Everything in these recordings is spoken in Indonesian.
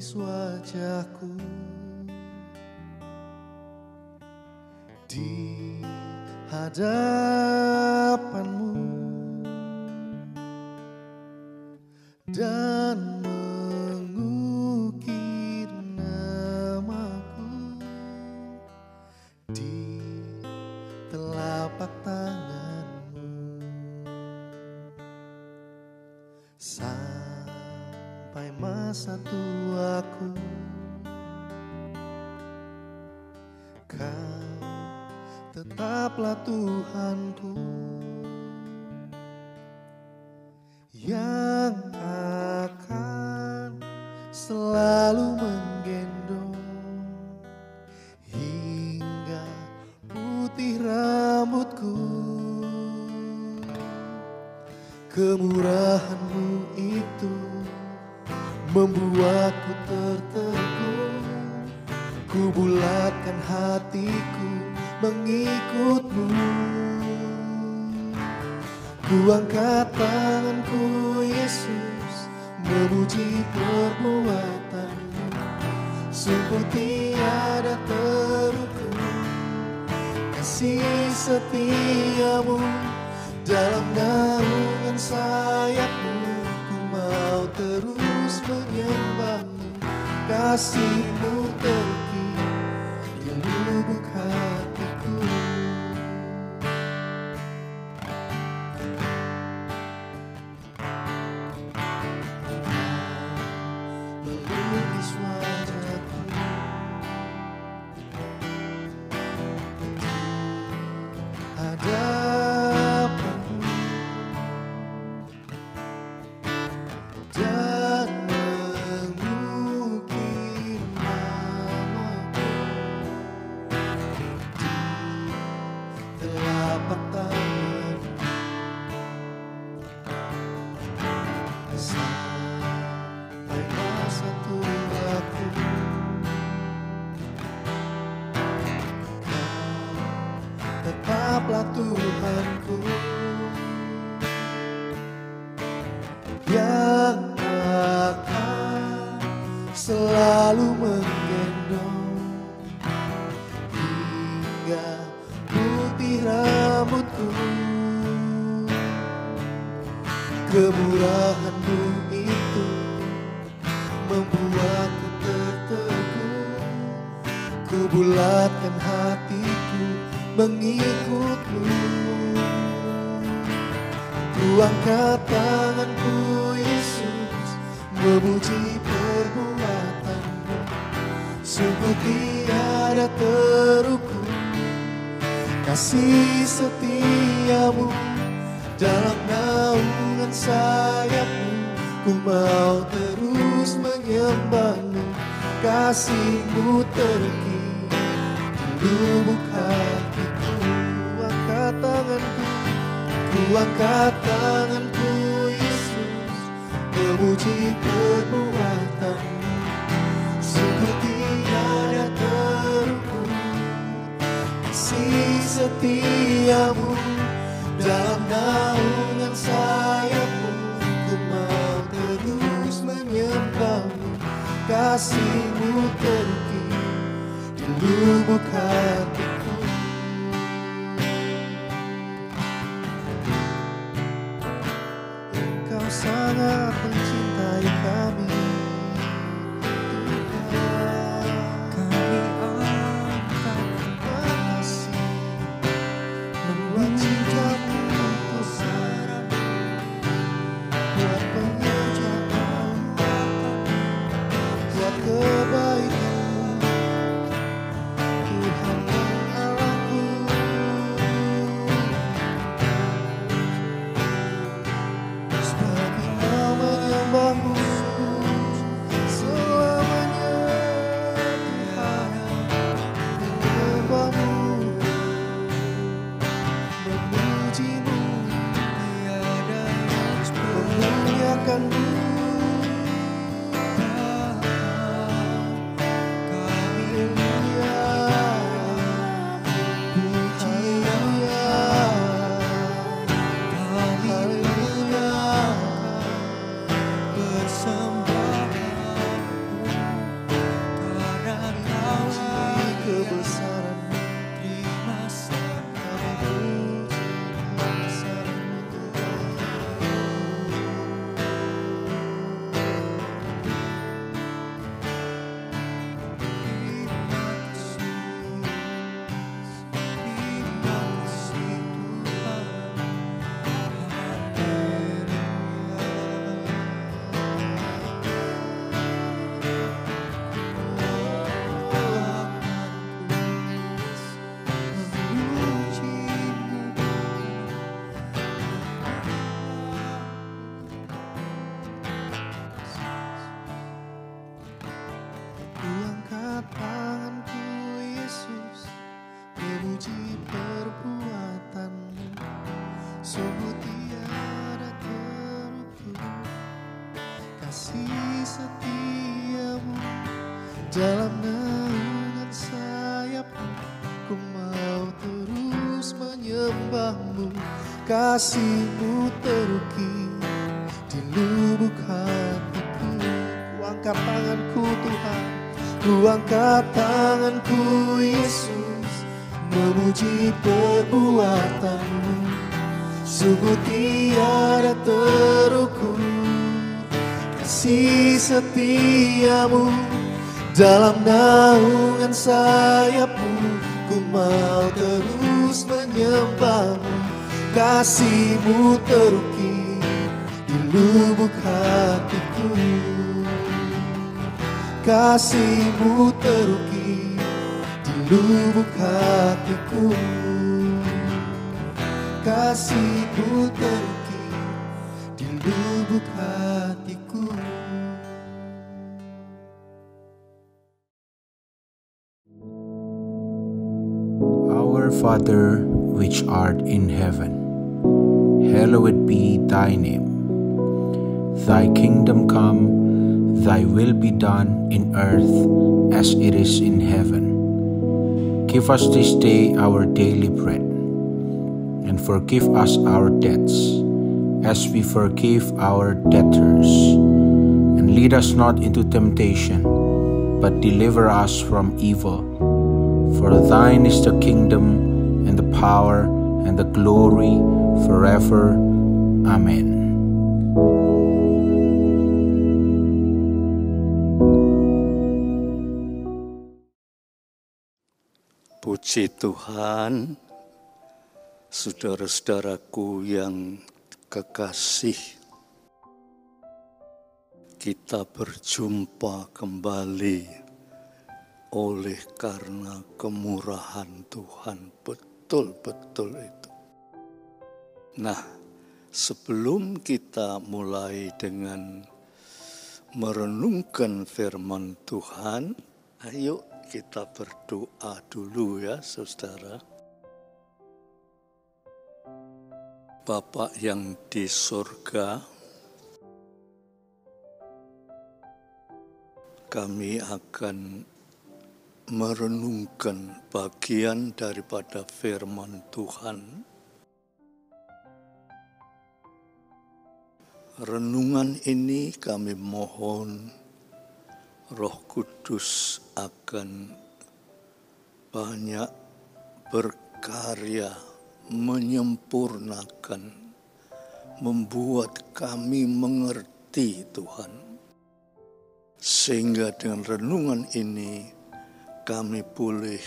melukis wajahku di hadapanmu dan mengukir namaku di telapak tanganmu sampai masa tuaku. Kau tetaplah Tuhanku yang akan selalu menggendong hingga putih rambutku. Kemurahan-Mu itu membuatku tertegun, ku bulatkan hatiku mengikut-Mu. Ku angkat tanganku Yesus, memuji perbuatan-Mu. Sungguh tiada terukur kasih setia-Mu. Dalam naungan sayap-Mu ku mau terus menyembah-Mu. Kasih-Mu terukir di lubuk hatiku. Melukis wajahku hadapanmu dan mengukir namaku di telapak tanganmu sampai masa tuaku. Kau tetaplah Tuhanku yang akan selalu menggendong hingga putih rambutku. Kemurahan-Mu itu membuatku tertegun, ku bulatkan hatiku mengikut-Mu. Ku angkat tanganku Yesus, memuji perbuatan-Mu. Sungguh tiada terukur kasih setia-Mu. Dalam naungan sayap-Mu ku mau terus menyembah-Mu. Kasih-Mu terukir di lubuk hatiku. Angkat tanganku, ku angkat tanganku Yesus, memuji perbuatan-Mu. Sungguh tiada terukur kasih setia-Mu. Dalam naungan sayap-Mu ku mau terus menyembah-Mu. Kasih-Mu terukir di lubuk hatiku. Engkau sangat mencintai kami, Tuhan. Kami angkat kasih membuat cinta-Mu untuk sarang, buat penyertaan, buat kebaikan-Mu. Tuhan Dalam naungan sayap-Mu ku mau terus menyembah-Mu. Kasih-Mu terukir di lubuk hatiku. Ku angkat tanganku Tuhan, ku angkat tanganku Yesus, memuji perbuatan-Mu. Sungguh tiada terukur kasih setia-Mu. Dalam naungan sayap-Mu ku mau terus menyembah-Mu. Kasih-Mu terukir di lubuk hatiku. Kasih-Mu terukir di lubuk hatiku. Kasih-Mu terukir di lubuk hatiku. Our Father, which art in heaven, hallowed be thy name. Thy kingdom come, thy will be done in earth as it is in heaven. Give us this day our daily bread, and forgive us our debts, as we forgive our debtors. And lead us not into temptation, but deliver us from evil. For thine is the kingdom, and the power, and the glory, forever. Amen. Puji Tuhan, saudara-saudaraku yang kekasih, kita berjumpa kembali oleh karena kemurahan Tuhan, betul-betul itu. Nah, sebelum kita mulai dengan merenungkan firman Tuhan, ayo kita berdoa dulu ya saudara. Bapa yang di surga, kami akan merenungkan bagian daripada firman Tuhan. Renungan ini kami mohon Roh Kudus akan banyak berkarya, menyempurnakan, membuat kami mengerti Tuhan. Sehingga dengan renungan ini kami boleh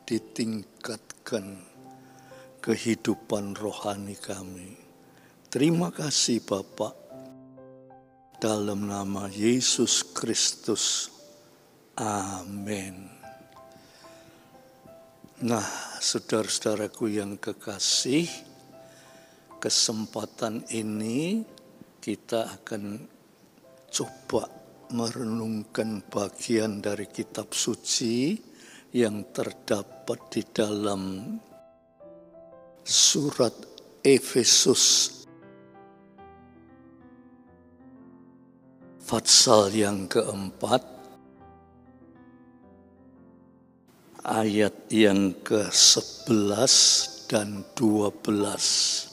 ditingkatkan kehidupan rohani kami. Terima kasih Bapak. Dalam nama Yesus Kristus. Amin. Nah, saudara-saudaraku yang kekasih, kesempatan ini kita akan coba merenungkan bagian dari kitab suci yang terdapat di dalam surat Efesus pasal yang keempat, ayat yang ke-11 dan 12.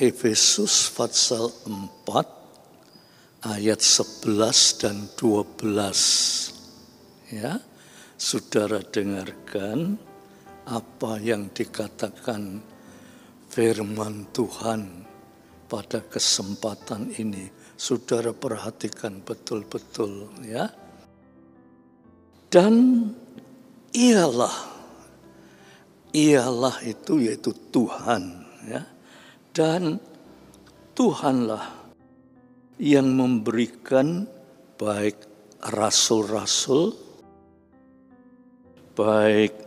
Efesus pasal 4, ayat 11 dan 12. Ya, saudara dengarkan apa yang dikatakan firman Tuhan pada kesempatan ini. Saudara perhatikan betul-betul ya. Dan ialah itu yaitu Tuhan ya. Dan Tuhanlah yang memberikan baik rasul-rasul, baik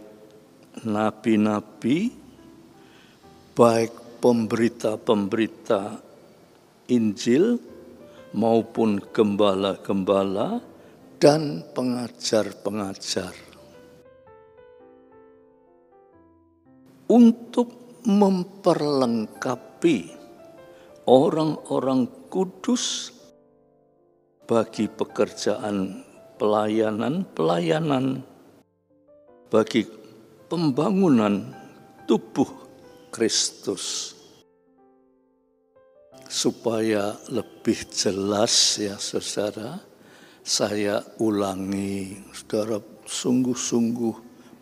nabi-nabi, baik pemberita-pemberita Injil maupun gembala-gembala dan pengajar-pengajar untuk memperlengkapi orang-orang kudus bagi pekerjaan pelayanan, bagi pembangunan tubuh Kristus. Supaya lebih jelas ya saudara, saya ulangi, saudara sungguh-sungguh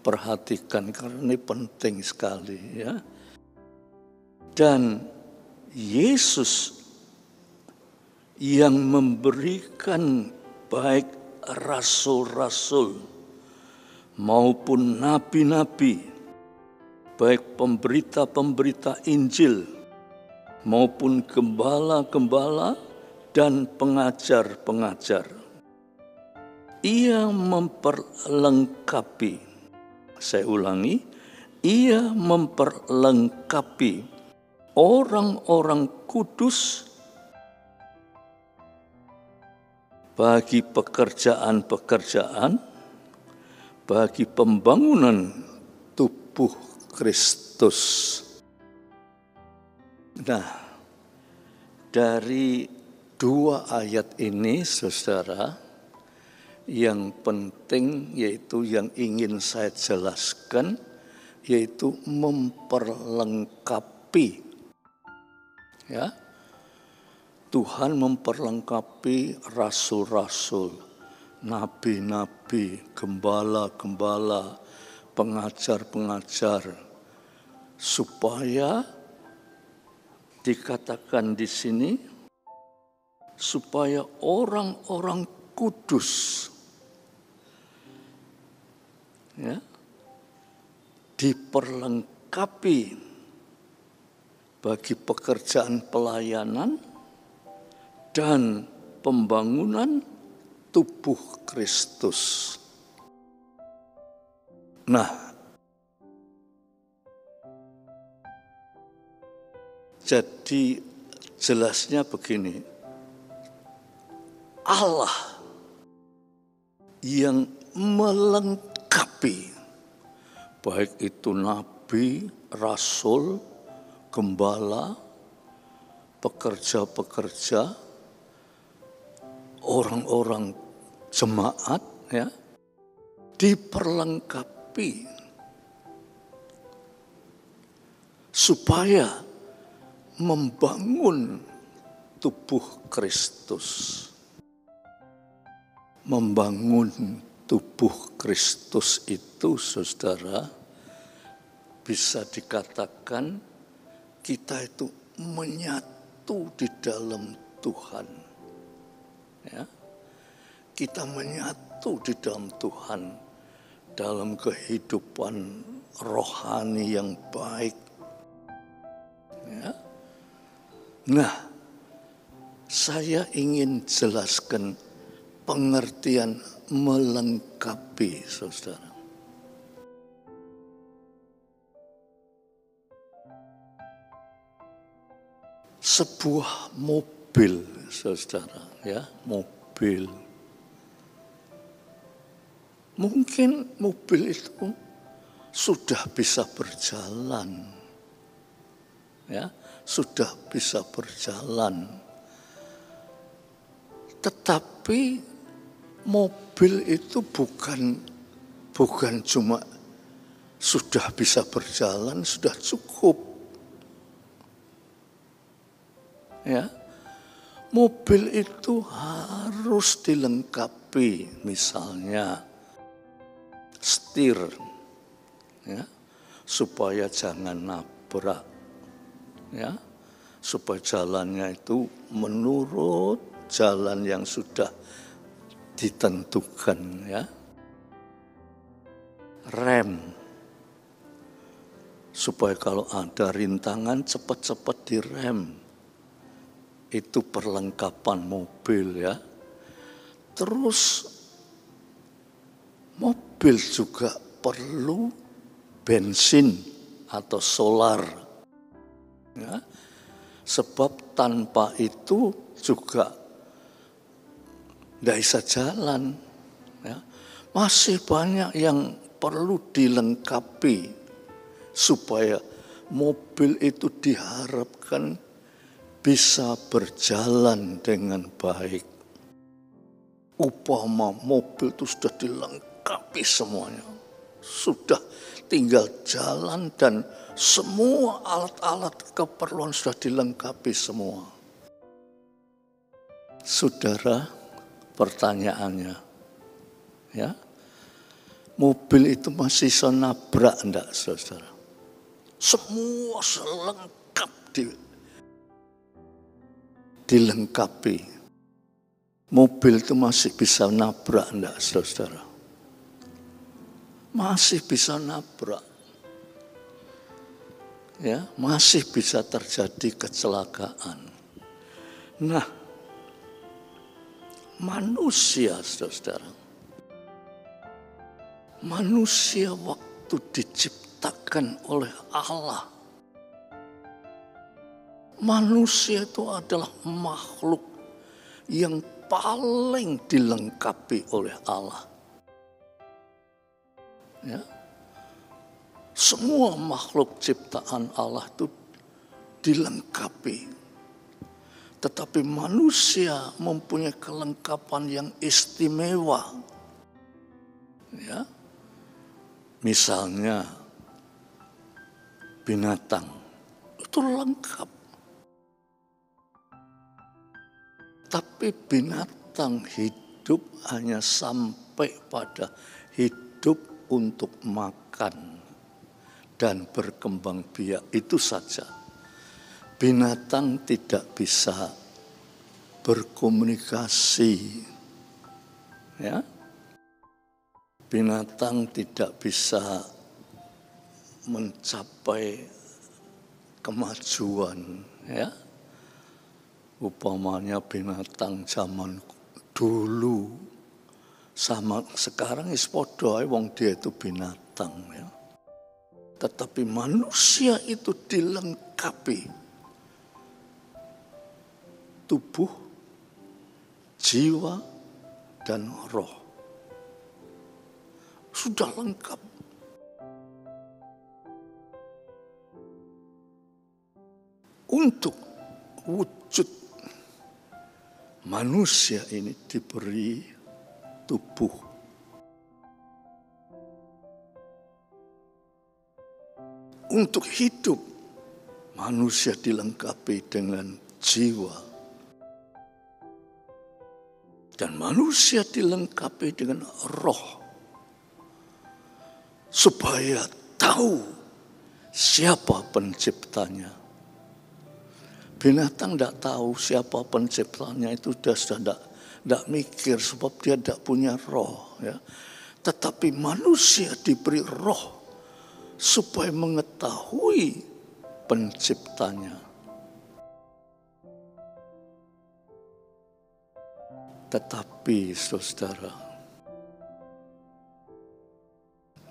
perhatikan karena ini penting sekali ya. Dan Yesus yang memberikan baik rasul-rasul maupun nabi-nabi, baik pemberita-pemberita Injil maupun gembala-gembala dan pengajar-pengajar. Ia memperlengkapi, saya ulangi, ia memperlengkapi orang-orang kudus bagi pekerjaan-pekerjaan, bagi pembangunan tubuh Kristus. Nah, dari dua ayat ini, saudara, yang penting yaitu yang ingin saya jelaskan, yaitu memperlengkapi. Ya, Tuhan memperlengkapi rasul-rasul, nabi-nabi, gembala-gembala, pengajar-pengajar, supaya dikatakan di sini, supaya orang-orang kudus ya, diperlengkapi bagi pekerjaan pelayanan dan pembangunan tubuh Kristus. Nah, jadi jelasnya begini, Allah yang melengkapi, baik itu nabi, rasul, gembala, pekerja-pekerja, orang-orang jemaat, ya, diperlengkapi supaya membangun tubuh Kristus. Membangun tubuh Kristus itu, saudara, bisa dikatakan kita itu menyatu di dalam Tuhan. Ya, kita menyatu di dalam Tuhan dalam kehidupan rohani yang baik. Ya. Nah, saya ingin jelaskan pengertian melengkapi, saudara. Sebuah mobil, saudara, ya, mobil. Mungkin mobil itu sudah bisa berjalan, ya, sudah bisa berjalan. Tetapi mobil itu bukan cuma sudah bisa berjalan, sudah cukup. Ya, mobil itu harus dilengkapi, misalnya setir, ya, supaya jangan nabrak, ya, supaya jalannya itu menurut jalan yang sudah ditentukan, ya. Rem, supaya kalau ada rintangan cepat-cepat direm. Itu perlengkapan mobil, ya. Terus mobil juga perlu bensin atau solar, ya. Sebab tanpa itu juga tidak bisa jalan, ya. Masih banyak yang perlu dilengkapi supaya mobil itu diharapkan bisa berjalan dengan baik. Upama mobil itu sudah dilengkapi semuanya. Sudah tinggal jalan dan semua alat-alat keperluan sudah dilengkapi semua. Saudara, pertanyaannya, ya, mobil itu masih bisa nabrak enggak, saudara? Semua selengkap dilengkapi. Mobil itu masih bisa nabrak enggak, saudara? Masih bisa nabrak. Ya, masih bisa terjadi kecelakaan. Nah, manusia, saudara, manusia waktu diciptakan oleh Allah, manusia itu adalah makhluk yang paling dilengkapi oleh Allah. Ya. Semua makhluk ciptaan Allah itu dilengkapi. Tetapi manusia mempunyai kelengkapan yang istimewa. Ya. Misalnya binatang itu lengkap. Tapi binatang hidup hanya sampai pada hidup untuk makan dan berkembang biak, itu saja. Binatang tidak bisa berkomunikasi, ya. Binatang tidak bisa mencapai kemajuan, ya. Upamanya binatang zaman dulu sama sekarang padha wong dia itu binatang, ya. Tetapi manusia itu dilengkapi tubuh, jiwa, dan roh. Sudah lengkap. Untuk wujud manusia ini diberi tubuh. Untuk hidup, manusia dilengkapi dengan jiwa. Dan manusia dilengkapi dengan roh. Supaya tahu siapa penciptanya. Binatang tidak tahu siapa penciptanya, itu sudah tidak mikir sebab dia tidak punya roh. Ya. Tetapi manusia diberi roh supaya mengetahui penciptanya. Tetapi saudara,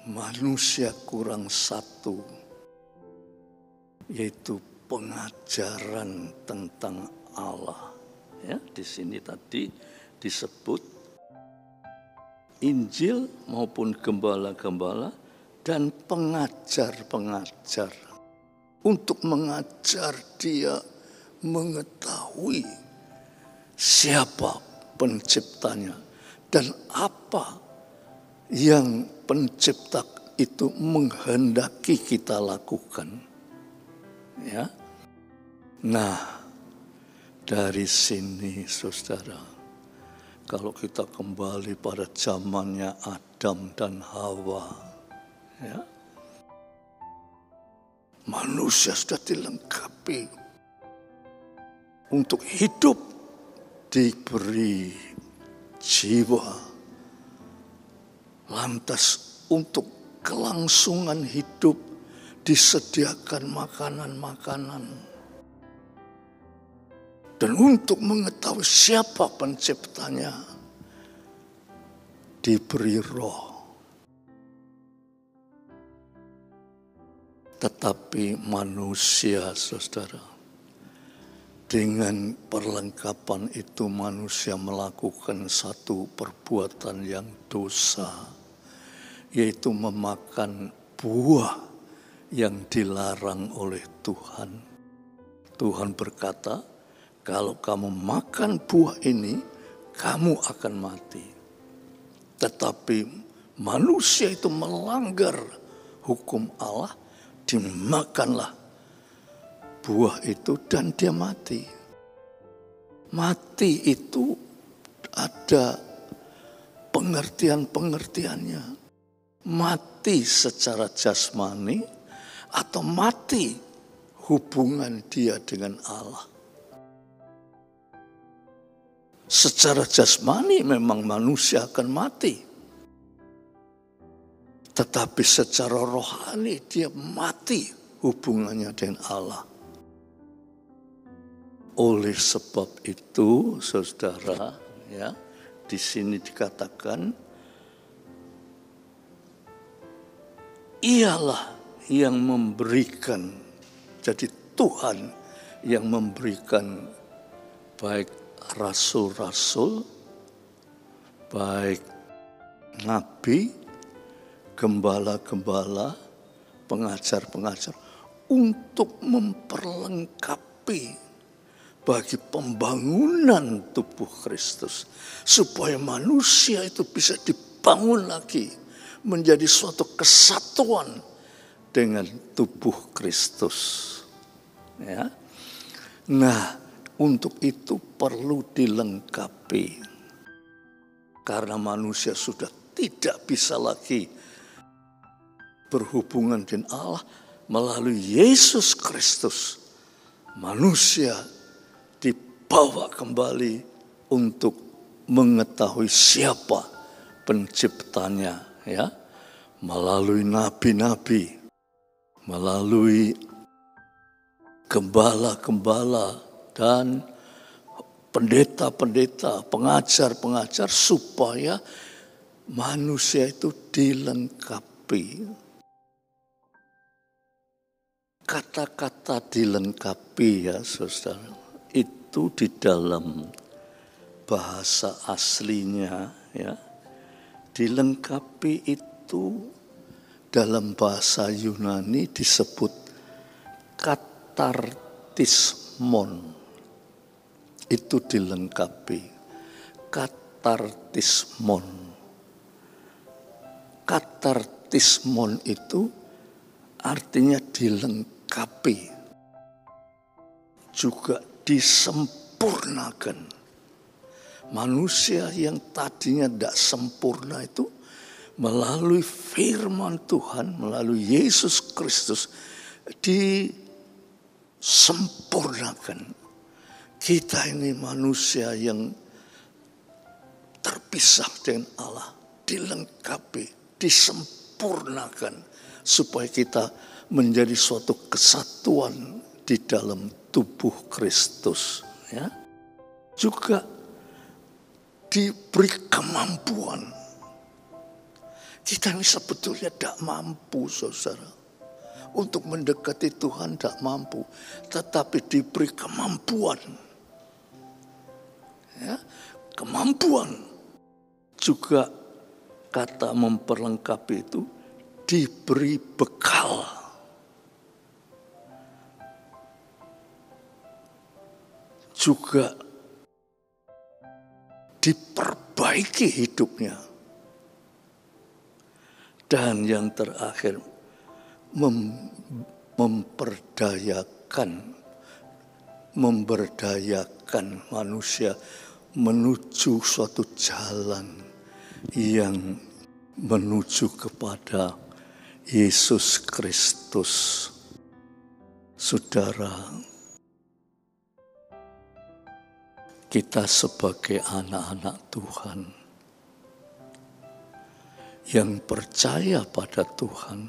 manusia kurang satu, yaitu pengajaran tentang Allah. Ya, di sini tadi disebut Injil maupun gembala-gembala dan pengajar-pengajar untuk mengajar dia mengetahui siapa penciptanya dan apa yang pencipta itu menghendaki kita lakukan. Ya. Nah, dari sini saudara, kalau kita kembali pada zamannya Adam dan Hawa, ya, manusia sudah dilengkapi untuk hidup, diberi jiwa, lantas untuk kelangsungan hidup disediakan makanan-makanan. Dan untuk mengetahui siapa penciptanya, diberi roh. Tetapi manusia, saudara, dengan perlengkapan itu manusia melakukan satu perbuatan yang dosa, yaitu memakan buah yang dilarang oleh Tuhan. Tuhan berkata, kalau kamu makan buah ini, kamu akan mati. Tetapi manusia itu melanggar hukum Allah, dimakanlah buah itu dan dia mati. Mati itu ada pengertian-pengertiannya. Mati secara jasmani atau mati hubungan dia dengan Allah. Secara jasmani memang manusia akan mati. Tetapi secara rohani dia mati hubungannya dengan Allah. Oleh sebab itu, saudara, ya, di sini dikatakan, ialah yang memberikan, jadi Tuhan yang memberikan baik rasul-rasul, baik nabi, gembala-gembala, pengajar-pengajar, untuk memperlengkapi bagi pembangunan tubuh Kristus, supaya manusia itu bisa dibangun lagi menjadi suatu kesatuan dengan tubuh Kristus. Ya. Nah, untuk itu perlu dilengkapi, karena manusia sudah tidak bisa lagi berhubungan dengan Allah melalui Yesus Kristus. Manusia dibawa kembali untuk mengetahui siapa penciptanya, ya, melalui nabi-nabi, melalui gembala-gembala dan pendeta-pendeta, pengajar-pengajar, supaya manusia itu dilengkapi. Kata-kata dilengkapi, ya saudara, itu di dalam bahasa aslinya, ya, dilengkapi itu dalam bahasa Yunani disebut katartismon. Itu dilengkapi, katartismon. Katartismon itu artinya dilengkapi, juga disempurnakan. Manusia yang tadinya tidak sempurna itu melalui firman Tuhan, melalui Yesus Kristus disempurnakan. Kita ini manusia yang terpisah dengan Allah, dilengkapi, disempurnakan, supaya kita menjadi suatu kesatuan di dalam tubuh Kristus. Ya. Juga diberi kemampuan. Kita ini sebetulnya tidak mampu, saudara, untuk mendekati Tuhan, tidak mampu, tetapi diberi kemampuan. Ya, kemampuan. Juga kata memperlengkapi itu diberi bekal. Juga diperbaiki hidupnya. Dan yang terakhir, memberdayakan manusia menuju suatu jalan yang menuju kepada Yesus Kristus. Saudara, kita sebagai anak-anak Tuhan yang percaya pada Tuhan,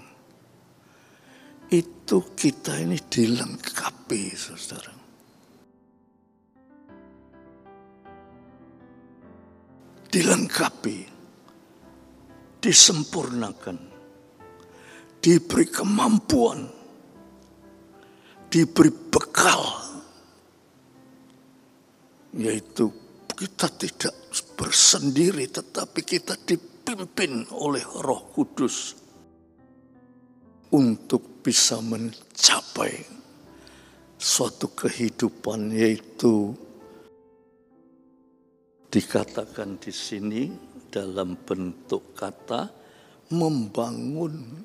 itu kita ini dilengkapi, saudara. Dilengkapi, disempurnakan, diberi kemampuan, diberi bekal, yaitu kita tidak bersendiri, tetapi kita dipimpin oleh Roh Kudus untuk bisa mencapai suatu kehidupan, yaitu dikatakan di sini dalam bentuk kata membangun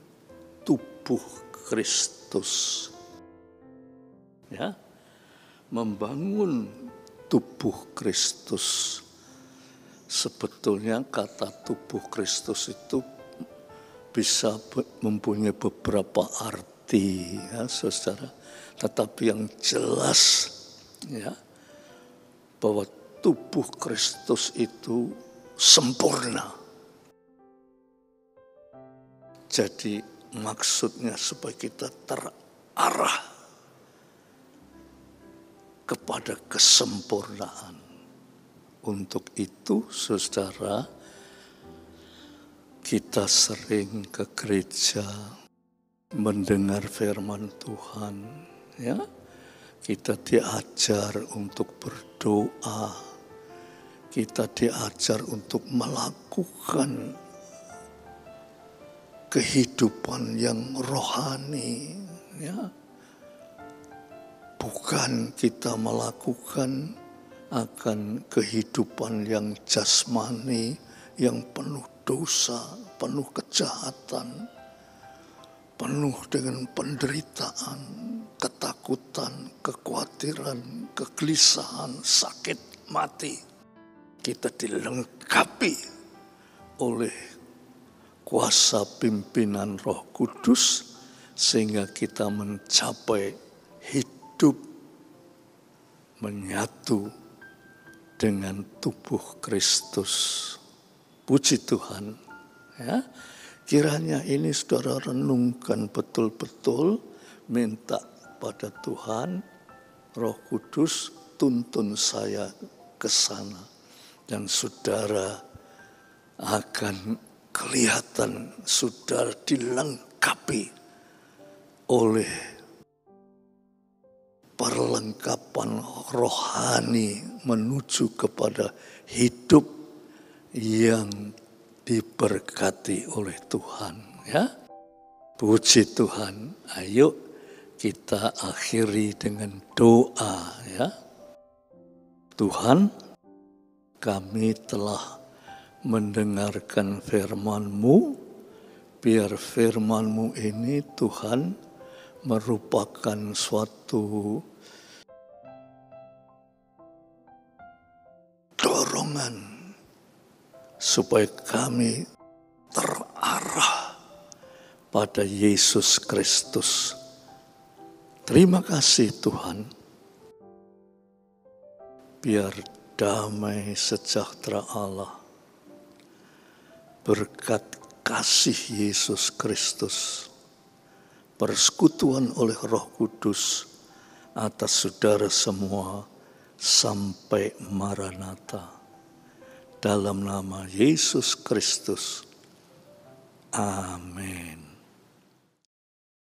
tubuh Kristus. Ya, membangun tubuh Kristus. Sebetulnya kata tubuh Kristus itu bisa mempunyai beberapa arti, ya, saudara. Tetapi yang jelas, ya, bahwa tubuh Kristus itu sempurna. Jadi maksudnya supaya kita terarah kepada kesempurnaan. Untuk itu, saudara, kita sering ke gereja mendengar firman Tuhan, ya. Kita diajar untuk berdoa, kita diajar untuk melakukan kehidupan yang rohani, ya. Bukan kita melakukan akan kehidupan yang jasmani, yang penuh dosa, penuh kejahatan, penuh dengan penderitaan, ketakutan, kekhawatiran, kegelisahan, sakit, mati. Kita dilengkapi oleh kuasa pimpinan Roh Kudus sehingga kita mencapai hidup menyatu dengan tubuh Kristus. Puji Tuhan, ya. Kiranya ini saudara renungkan betul-betul, minta pada Tuhan, Roh Kudus tuntun saya ke sana. Dan saudara akan kelihatan sudah dilengkapi oleh perlengkapan rohani menuju kepada hidup yang diberkati oleh Tuhan, ya. Puji Tuhan. Ayo kita akhiri dengan doa, ya. Tuhan, kami telah mendengarkan firman-Mu. Biar firman-Mu ini, Tuhan, merupakan suatu dorongan supaya kami terarah pada Yesus Kristus. Terima kasih Tuhan. Biar damai sejahtera Allah, berkat kasih Yesus Kristus, persekutuan oleh Roh Kudus atas saudara semua sampai Maranatha. Dalam nama Yesus Kristus. Amin.